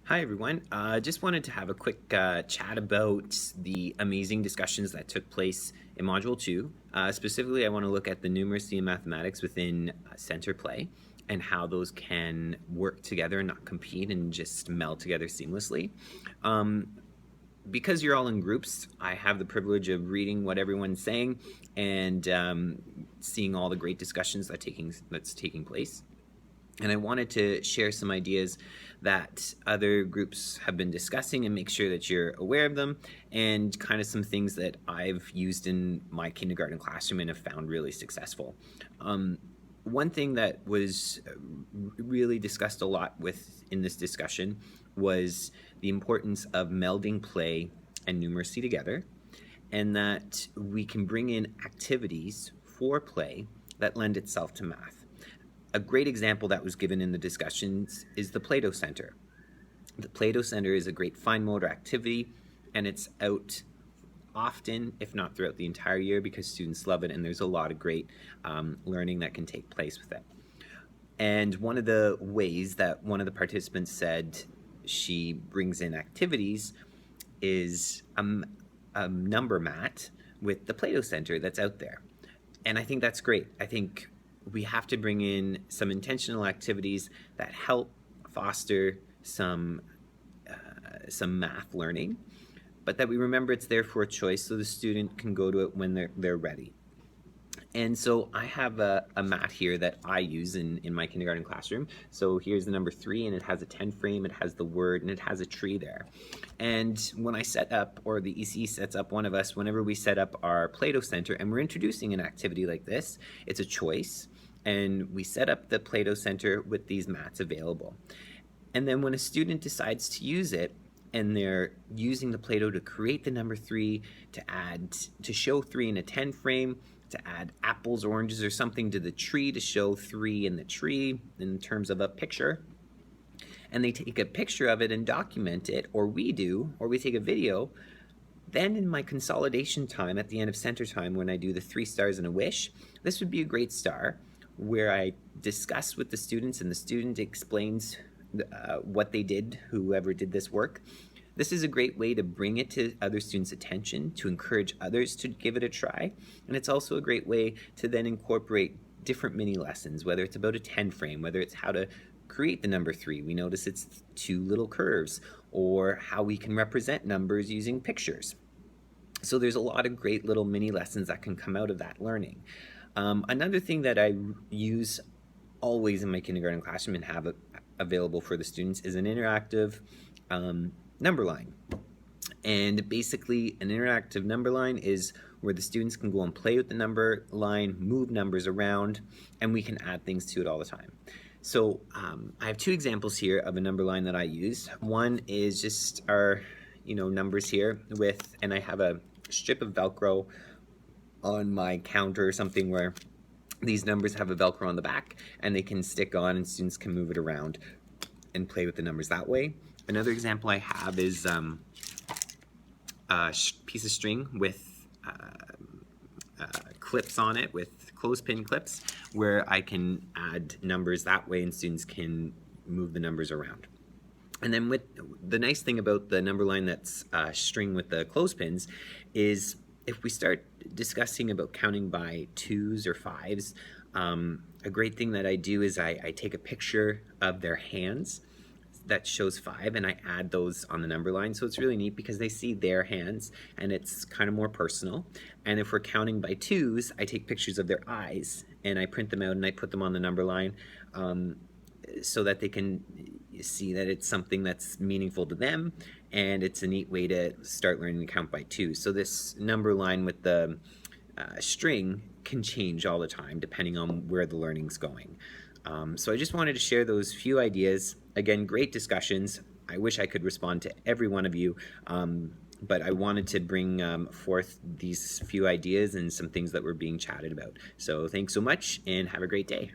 Hi everyone. Just wanted to have a quick chat about the amazing discussions that took place in Module 2. Specifically, I want to look at the numeracy and mathematics within center play and how those can work together and not compete and just meld together seamlessly. Because you're all in groups, I have the privilege of reading what everyone's saying and seeing all the great discussions that's taking place. And I wanted to share some ideas that other groups have been discussing and make sure that you're aware of them, and kind of some things that I've used in my kindergarten classroom and have found really successful. One thing that was really discussed a lot in this discussion was the importance of melding play and numeracy together, and that we can bring in activities for play that lend itself to math. A great example that was given in the discussions is the Play-Doh Center. The Play-Doh Center is a great fine motor activity, and it's out often, if not throughout the entire year, because students love it, and there's a lot of great learning that can take place with it. And one of the ways that one of the participants said she brings in activities is a number mat with the Play-Doh Center that's out there. And I think that's great. I think we have to bring in some intentional activities that help foster some math learning, but that we remember it's there for a choice so the student can go to it when they're ready. And so I have a mat here that I use in my kindergarten classroom. So here's the number 3, and it has a 10 frame, it has the word, and it has a tree there. And when I set up, or the ECE sets up one of us, whenever we set up our Play-Doh Center and we're introducing an activity like this, it's a choice. And we set up the Play-Doh Center with these mats available. And then when a student decides to use it, and they're using the Play-Doh to create the number 3, to show 3 in a 10 frame, to add apples, oranges, or something to the tree to show 3 in the tree in terms of a picture. And they take a picture of it and document it, or we take a video. Then in my consolidation time at the end of center time, when I do the 3 stars and a wish, this would be a great star where I discuss with the students and the student explains what they did, whoever did this work. This is a great way to bring it to other students' attention, to encourage others to give it a try. And it's also a great way to then incorporate different mini lessons, whether it's about a 10 frame, whether it's how to create the number 3. We notice it's 2 little curves, or how we can represent numbers using pictures. So there's a lot of great little mini lessons that can come out of that learning. Another thing that I use always in my kindergarten classroom and have available for the students is an interactive number line. And basically an interactive number line is where the students can go and play with the number line, move numbers around, and we can add things to it all the time. So I have 2 examples here of a number line that I use. One is just our numbers here and I have a strip of Velcro on my counter or something where these numbers have a Velcro on the back and they can stick on and students can move it around and play with the numbers that way. Another example I have is a piece of string with clips on it, with clothespin clips, where I can add numbers that way and students can move the numbers around. And then with the nice thing about the number line that's string with the clothespins is if we start discussing about counting by 2s or 5s, a great thing that I do is I take a picture of their hands that shows 5 and I add those on the number line. So it's really neat because they see their hands and it's kind of more personal. And if we're counting by 2s, I take pictures of their eyes and I print them out and I put them on the number line so that they can see that it's something that's meaningful to them, and it's a neat way to start learning to count by 2. So this number line with the string can change all the time depending on where the learning's going. So I just wanted to share those few ideas. Again, great discussions. I wish I could respond to every one of you, but I wanted to bring forth these few ideas and some things that were being chatted about. So thanks so much and have a great day.